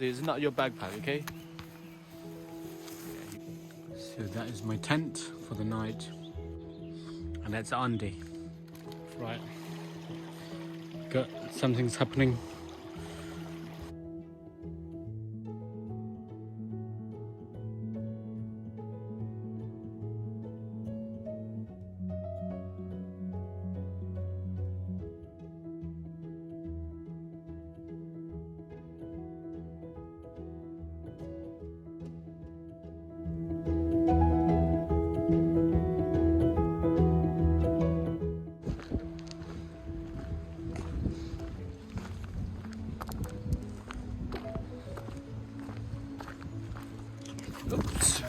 It's not your backpack, okay? So that is my tent for the night. And that's Andy. Right. Something's happening. Oops.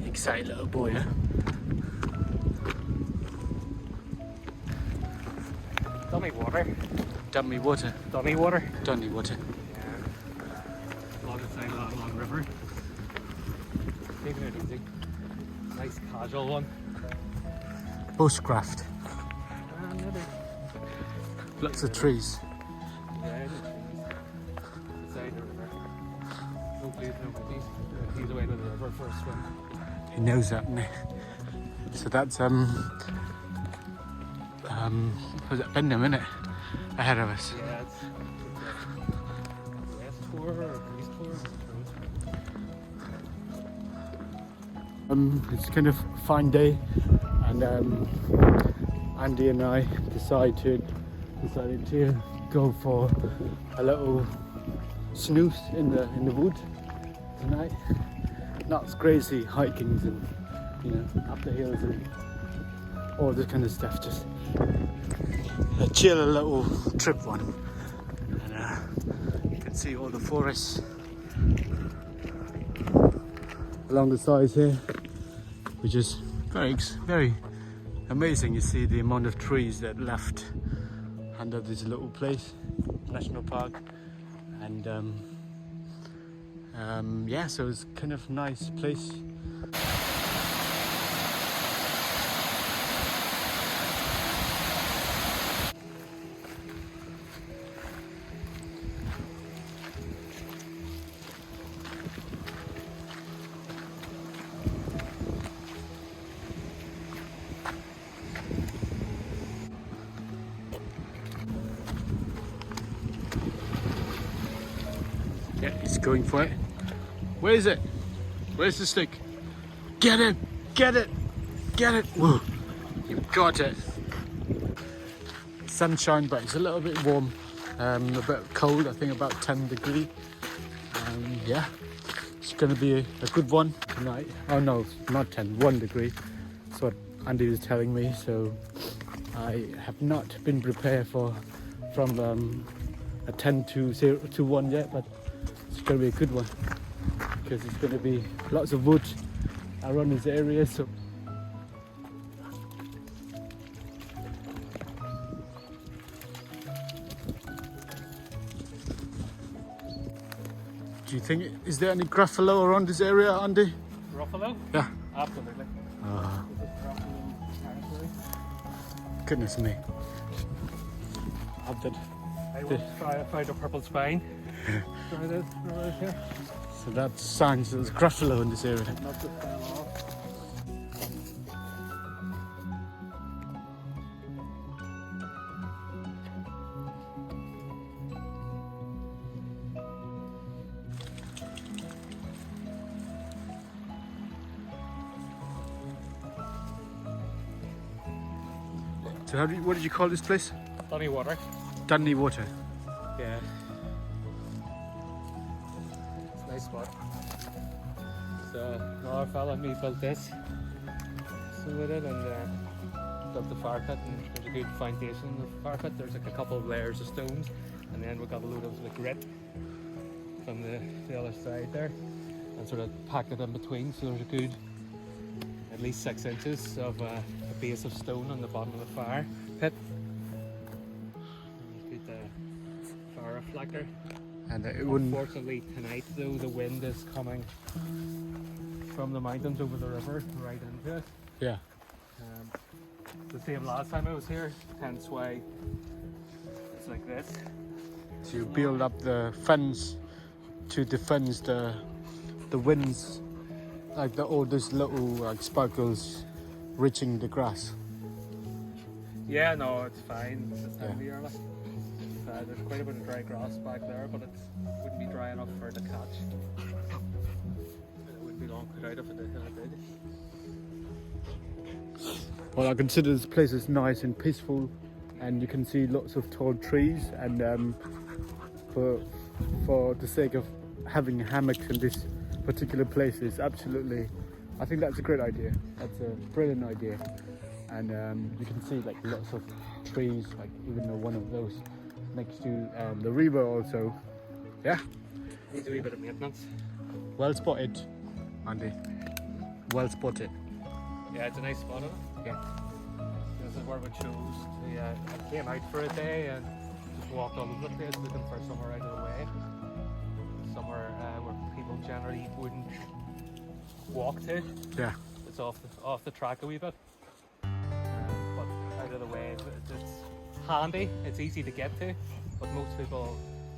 Excited little boy, huh? Dunnywater. Dunnywater. Dunnywater. Dunnywater. Yeah. Along the side of that long river. Taking it easy. Nice casual one. Bushcraft. Maybe. Lots of trees. Yeah, the trees. The side of the river. No place, no booties. He's away to the river for a swim. He knows that, doesn't he? So that's was it Bendham, isn't it? Ahead of us. Yeah, it's west tour or east tour. It's kind of a fine day, and Andy and I decided to go for a little snooze in the wood tonight. Not crazy hikings and, you know, up the hills and all this kind of stuff. Just a chill little trip one, and you can see all the forests along the sides here, which is very amazing. You see the amount of trees that left under this little place, national park, and yeah, so it's kind of nice place. Yeah, he's going for it. Where is it? Where's the stick? Get it! Get it! Get it! Whoa! You got it! Sunshine, but it's a little bit warm. A bit cold, I think about 10 degrees. Yeah, it's gonna be a good one tonight. Oh no, not 10, 1 degree. That's what Andy was telling me. So I have not been prepared from a 10 to 1 yet, but it's gonna be a good one because it's gonna be lots of wood around this area. So do you think, is there any gruffalo around this area, Andy? Gruffalo? Yeah. Absolutely. Goodness me. I've done. I will try to find a purple spine. Try this right here. So that signs there's gruffalo in this area. Not just fell off. So what did you call this place? Dunnywater. Dunnywater. Yeah. It's a nice spot. So another fella me built this. So we did, and built the fire pit, and there's a good foundation of the fire pit. There's like a couple of layers of stones, and then we got a load of like grit from the other side there, and sort of packed it in between. So there's a good at least 6 inches of a base of stone on the bottom of the fire pit. Good fire reflector. And it wouldn't. Unfortunately tonight though the wind is coming from the mountains over the river right into it. Yeah. the same last time I was here, hence why it's like this. So you build up the fence to defend the winds, like all those little like sparkles reaching the grass. Yeah, no, it's fine. It's this time of year. Like. There's quite a bit of dry grass back there, but it wouldn't be dry enough for it to catch. It wouldn't be long put out if it did. Well, I consider this place is nice and peaceful, and you can see lots of tall trees. And for the sake of having hammocks in this particular place is absolutely, I think that's a great idea. That's a brilliant idea. And you can see like lots of trees, like even though one of those next to the river also. Yeah. Needs a wee bit of maintenance. Well spotted, Andy. Well spotted. Yeah, it's a nice spot, isn't it? Yeah. This is where we chose. I came out for a day and just walked all over the place looking for somewhere out of the way. Somewhere where people generally wouldn't walk to. Yeah. It's off the track a wee bit. But out of the way, it's handy, it's easy to get to, but most people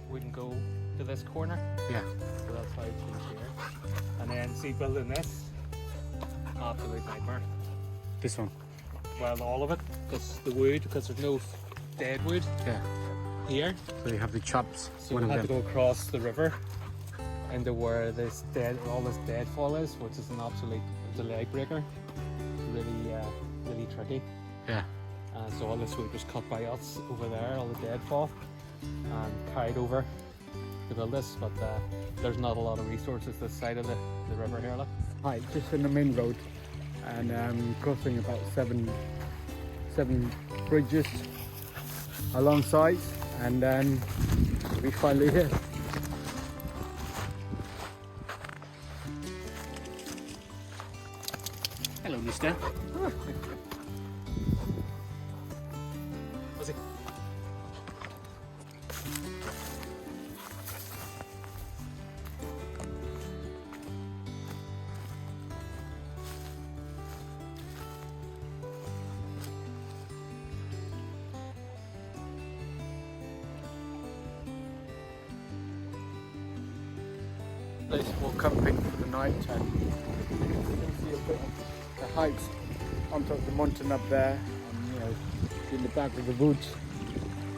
wouldn't go to this corner. Yeah. So that's why I chose here. And then see, building this, absolute nightmare. This one. Well, all of it, because the wood, because there's no dead wood. Yeah. Here. So you have the chops. So we had to go across the river into where all this deadfall is, which is an absolute, it's a leg breaker. It's really tricky. Yeah. So all this wood was cut by us over there, all the deadfall, and carried over to build this. But there's not a lot of resources this side of the river here. Look. Right, just in the main road, and crossing about seven bridges alongside, and then we finally here. Hello, mister. Was it? Let's walk camping for the night, and you can see a bit of the heights on top of the mountain up there, and you know, in the back of the woods,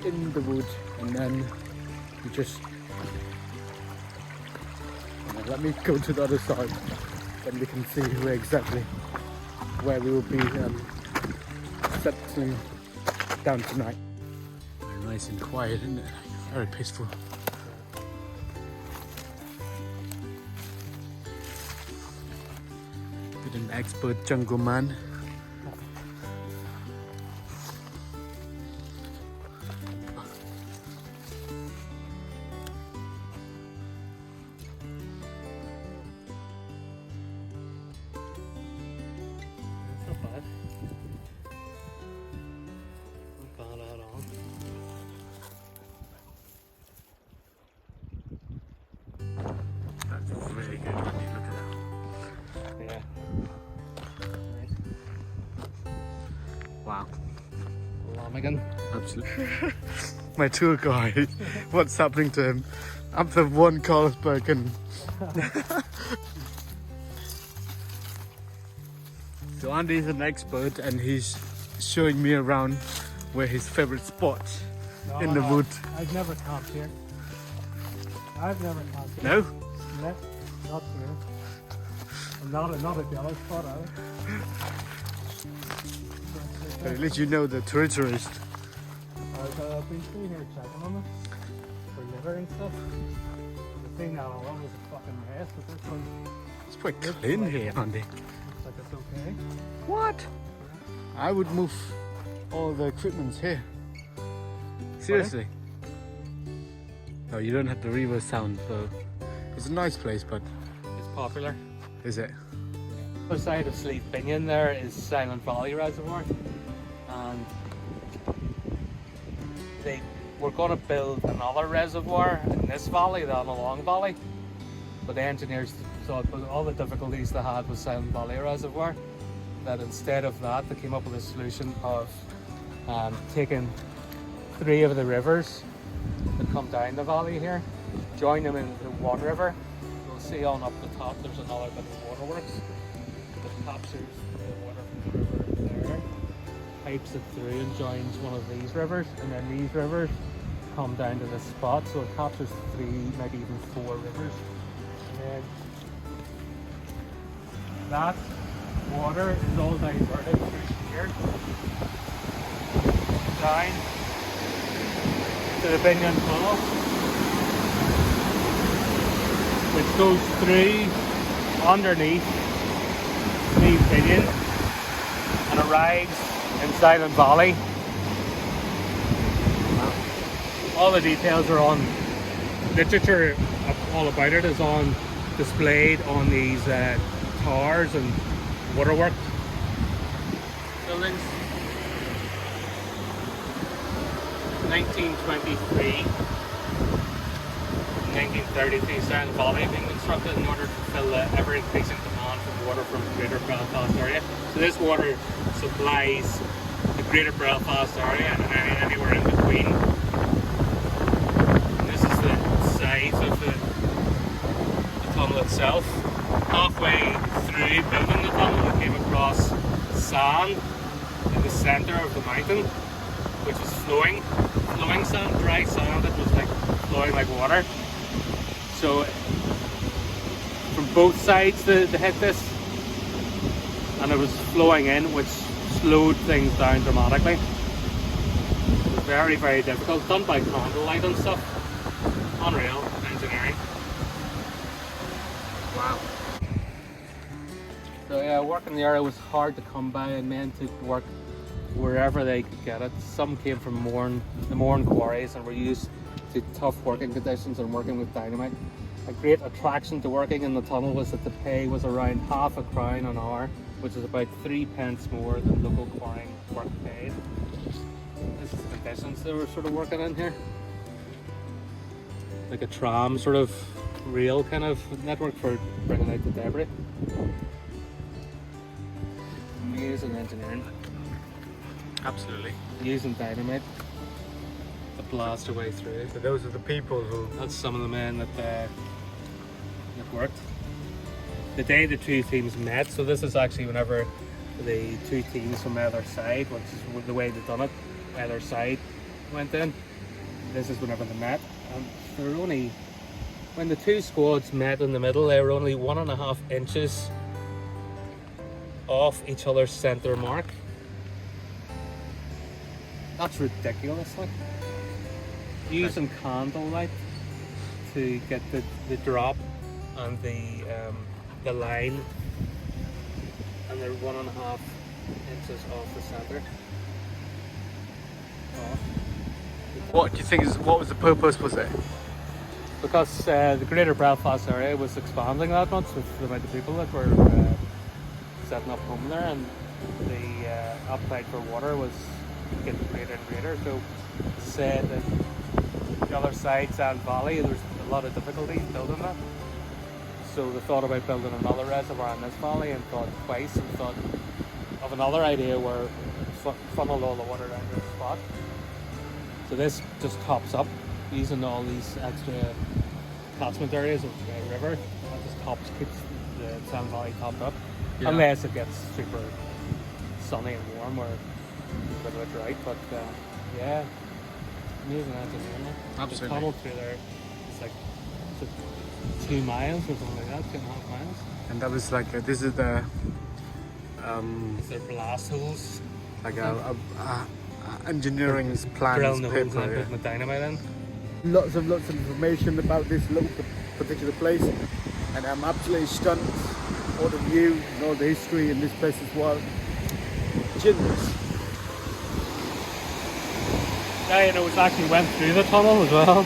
and then you just let me go to the other side, then we can see where we will be settling down tonight. Very nice and quiet, isn't it? Very peaceful. An expert jungle man. Not bad. Not bad at all. That's really good. Look at that. Yeah. Wow. Hammocking. Absolutely. My tour guide, what's happening to him? After one Carlsberg and... So Andy's an expert and he's showing me around where his favorite spot in the wood. I've never camped here. I've never camped here. No? No, not here. I'm not a jealous spot either. But at least you know the territories. I've been through here checking on it for liver and stuff. The thing now along was a fucking mess, but this one It's quite clean here, Andy. looks like it's okay. What? I would move all the equipment here. Seriously. No, you don't have the river sound, so it's a nice place, but It's popular. is it? The other side of Sleep Binion there is Silent Valley Reservoir, and they were going to build another reservoir in this valley, the Long Valley, but the engineers thought with all the difficulties they had with Silent Valley Reservoir that instead of that, they came up with a solution of taking 3 of the rivers that come down the valley here, join them into one river. You'll see on up the top there's another bit of waterworks that captures the water from the river there, pipes it through and joins one of these rivers, and then these rivers come down to this spot, so it captures 3, maybe even 4 rivers. And then that water is all diverted through here down to the Binyan Tunnel, which goes through underneath these Binyan and arrives in Silent Valley. All the details are on literature, all about it is on displayed on these towers and waterworks buildings. 1923, 1932, Silent Valley being constructed in order to fill the ever-increasing demand for water from the Greater Belfast area. So this water supplies the Greater Belfast area and anywhere in between. And this is the size of the tunnel itself. Halfway through building the tunnel, we came across sand in the centre of the mountain, which was flowing sand, dry sand that was like flowing like water. So from both sides they hit this, and it was flowing in, which slowed things down dramatically. It was very, very difficult, done by candlelight and stuff. Unreal engineering. Wow. So yeah, work in the area was hard to come by, and men took work wherever they could get it. Some came from the Mourne quarries and were used to tough working conditions and working with dynamite. A great attraction to working in the tunnel was that the pay was around £0.50 an hour, which is about 3 pence more than local quarrying work paid. This is the conditions they were sort of working in here. Like a tram sort of rail kind of network for bringing out the debris. Amazing engineering. Absolutely. Using dynamite to blast a way through. So those are the people who... That's some of the men that worked. The day the two teams met, so this is actually whenever the two teams from either side, which is the way they've done it, either side went in. This is whenever they met. And they were only, when the two squads met in the middle, they were only 1.5 inches off each other's centre mark. That's ridiculous, like. Using candlelight to get the drop and the line, and they're 1.5 inches off the centre. What do you think what was the purpose, was it? Because the Greater Belfast area was expanding that much with the amount of people that were setting up home there, and the appetite for water was getting greater and greater. So it said that the other side, Sand Valley, there was a lot of difficulties building that. So they thought about building another reservoir in this valley, and thought twice, and thought of another idea where it funneled all the water down this spot. So this just tops up using all these extra catchment areas of the river. That just keeps the Sand Valley topped up, unless it gets super sunny and warm or a bit of a drought. But yeah, amazing engineering. Absolutely. The tunnel through there, it's like 2 miles or something like that, 2.5 miles. And that was like this is the Is there blast holes? like a engineering plans Drilling the holes and paper. then putting the dynamite in. Lots of information about this little particular place, and I'm absolutely stunned. All the view and all the history in this place as well. Genius. Yeah, you know, it actually went through the tunnel as well.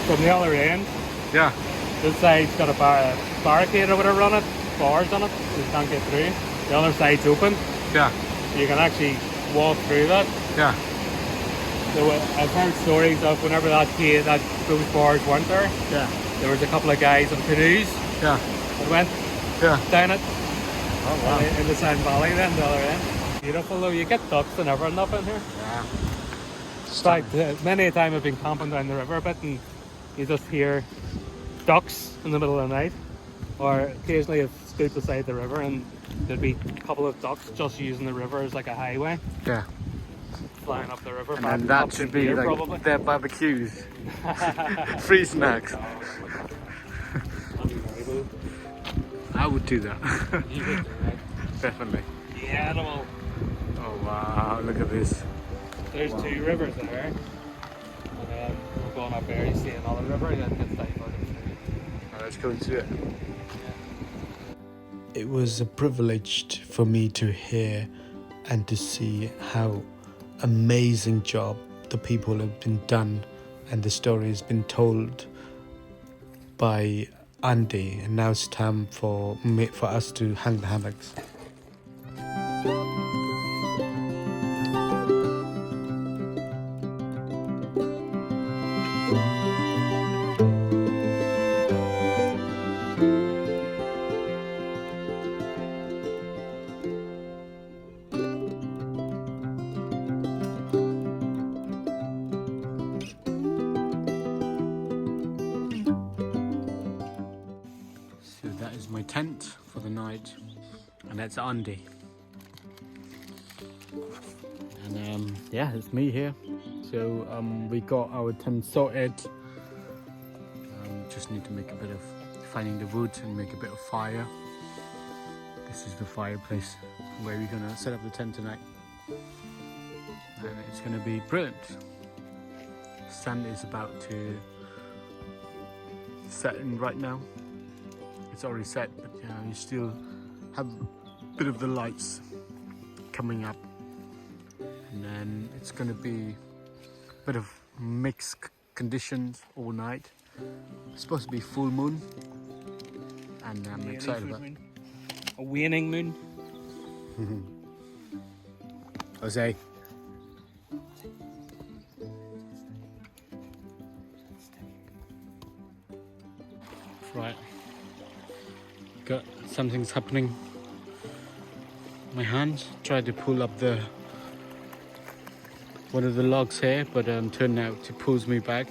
From the other end. Yeah. This side's got a barricade or whatever on it, bars on it, so you can't get through. The other side's open. Yeah. You can actually walk through that. Yeah. So I've heard stories of whenever those bars weren't there. Yeah. There was a couple of guys on canoes Yeah. that went down it. Oh in the Sound Valley then, the other end. Beautiful though, you get ducks and everything up in here. Yeah. In fact, many a time I've been camping down the river a bit and you just hear ducks in the middle of the night, or occasionally I've stood beside the river and there'd be a couple of ducks just using the river as like a highway, Yeah. flying up the river. And then that should be here, like probably. their barbecues. Free snacks. I would do that. You would, right? Definitely. The animal. Oh wow, look at this. There's two rivers there. And then we're going up there, you see another river, and then it gets diverted through. Let's go into it. It was a privilege for me to hear and to see how amazing job the people have been done and the story has been told by Andy, and now it's time for us to hang the hammocks. So that is my tent for the night, and that's Andy. And yeah, it's me here. So we got our tent sorted. Just need to make a bit of finding the wood and make a bit of fire. This is the fireplace where we're gonna set up the tent tonight, and it's gonna be brilliant. Sun is about to set in right now. It's already set, but you still have a bit of the lights coming up, and then it's going to be a bit of mixed conditions all night. It's supposed to be full moon, and I'm excited about it. A waning moon. Jose. Right. Got something's happening. My hand tried to pull up one of the logs here, but turned out it pulls me back.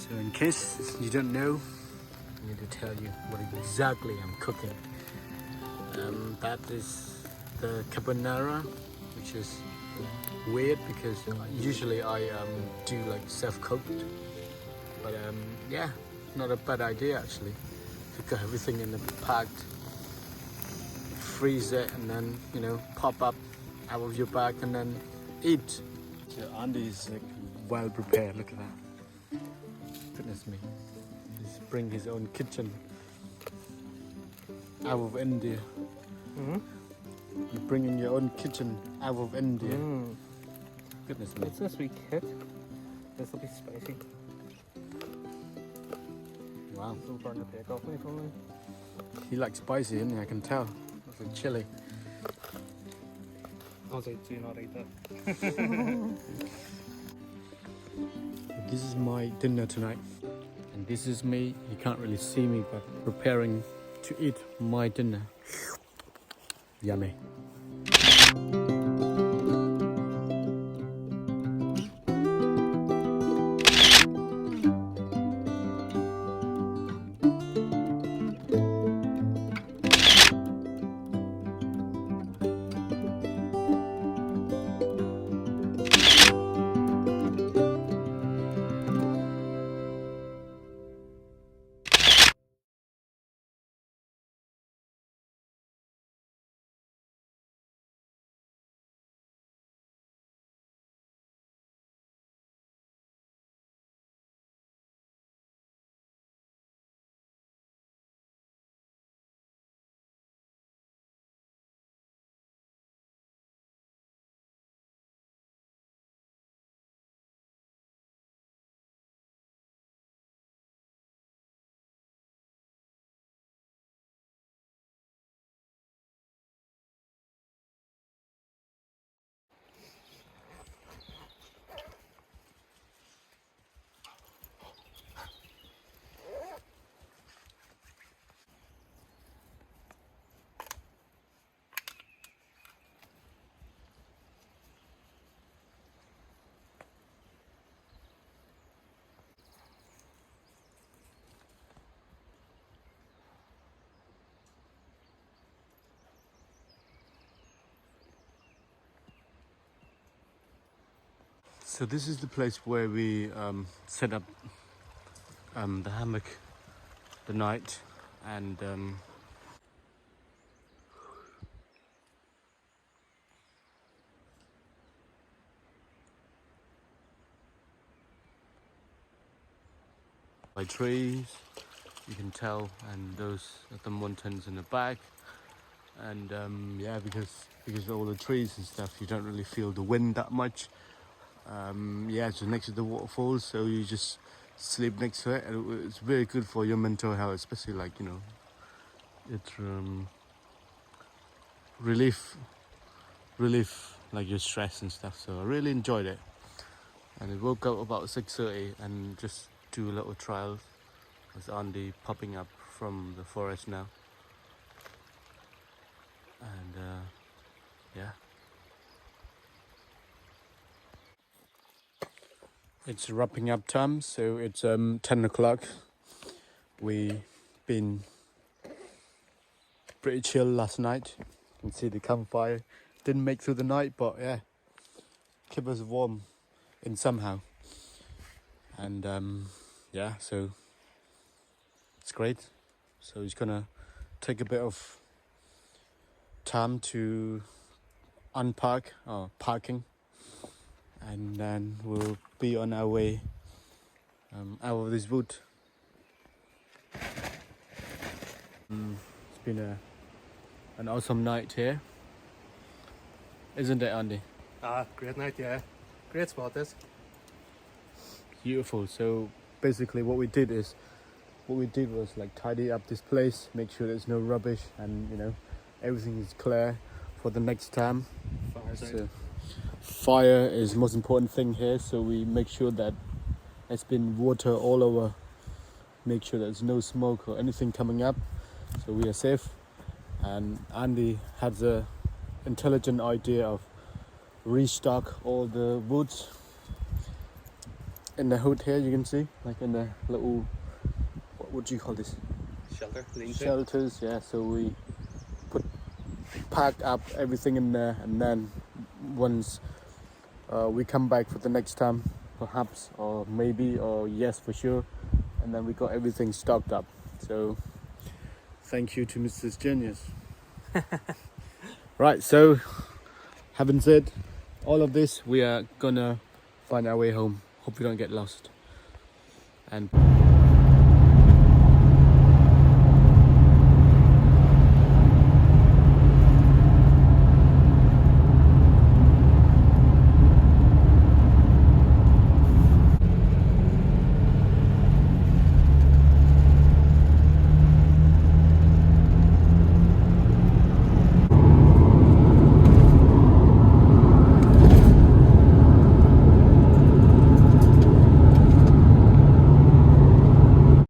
In case you don't know, I need to tell you what exactly I'm cooking. That is the carbonara, which is weird because usually I do like self-cooked, but yeah, not a bad idea actually. If you got everything in the packed, freeze it, and then pop up out of your bag and then eat. So Andy's like well prepared. Look at that. Goodness me, he's bring his own kitchen out of India. Mm-hmm. You're bringing your own kitchen out of India. Goodness me. What's this wee kit? This will be spicy. Wow. Don't burn the pig off me probably. He likes spicy, isn't he? I can tell. It's like chili. I'll say do not eat that. This is my dinner tonight. And this is me, you can't really see me, but preparing to eat my dinner. Yummy. So this is the place where we set up the hammock the night, and by trees, you can tell, and those are the mountains in the back. And yeah, because of all the trees and stuff, you don't really feel the wind that much. Yeah, it's next to the waterfalls, so you just sleep next to it, and it's very good for your mental health, especially like, you know, it's relief like your stress and stuff. So I really enjoyed it, and I woke up about 6:30 and just do a little trial. There's Andy popping up from the forest now, and yeah, it's wrapping up time, so it's 10 o'clock. We been pretty chill last night. You can see the campfire didn't make through the night, but yeah, keep us warm in somehow. And yeah, so it's great. So he's gonna take a bit of time to unpack or parking, and then we'll be on our way out of this wood. It's been an awesome night here, isn't it, Andy? Great night, yeah. Great spot this. Beautiful. So basically what we did was like tidy up this place, make sure there's no rubbish, and you know, everything is clear for the next time. So fire is the most important thing here, so we make sure that there's been water all over, make sure there's no smoke or anything coming up, so we are safe. And Andy had the intelligent idea of restock all the woods in the hood here. You can see, like in the little, what do you call this? Shelter. Shelters, yeah. So we pack up everything in there, and then once we come back for the next time, perhaps, or maybe, or yes for sure, and then we got everything stocked up. So thank you to Mrs. Genius. Right, so having said all of this, we are gonna find our way home. Hope we don't get lost. And